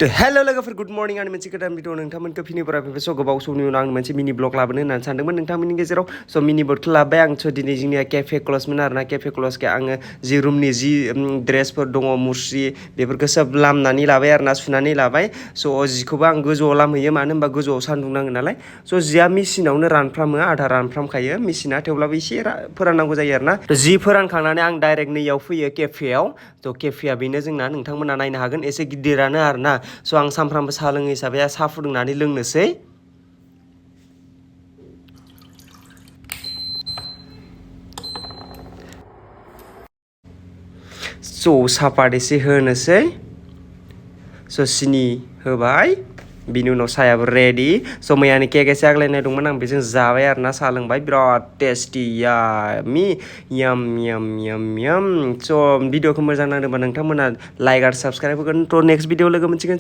hello लोगोफोर good morning आंनि मोनसे गोदान भिडिअ नोंथांमोनखौ फिनिफोरा फैबाय स' गोबाव समनि उनाव आं मोनसे मिनि ब्लग लाबोनो होननानै सानदोंमोन नोंथांमोननि गेजेराव स' मिनि ब्लगखौ लाबाय आं स' दिनै जोंनिया केफे क्लसमोन आरोना केफे क्लसखौ आङो जि रुमनि जि ड्रेसफोर दङ मुस्रि बेफोरखौ सोब लामनानै लाबाय आरोना सुनानै लाबाय स' जिखौबो आं गोजौआव लामहैयो मानो होनबा गोजौआव सान्दुं नाङो नालाय स' जिया मेसिनावनो रानफ्रामो आधा रानफ्रामखायो मेसिना थेवब्लाबो एसे फोराननांगौ जायो आरोना जि फोरानखांनानै आं डाइरेक्ट नैयाव फैयो केफेयाव थ' केफेया बेनो जोंना नोंथांमोना नायनो हागोन एसे गिदिरानो आरोना स' आं सानफ्रामबो साहा लोङो हिसाबै साहा फुदुंनानै लोंनोसै स' सापात एसे होनोसै स' सिनि होबाय बिनि उनाव साहायाबो रेडि स' मैयानि केक एसे आग्लायनाय दंमोन आं बेजों जाबाय आरोना साहा लोंबाय बिराद टेस्टि यामि याम याम याम याम स' भिडिअखौ मोजां नांदोंबा नोंथांमोना लाइक आरो साबस्क्राइब होगोन थ' नेक्स्ट भिडिअ लोगो मोनसिगोन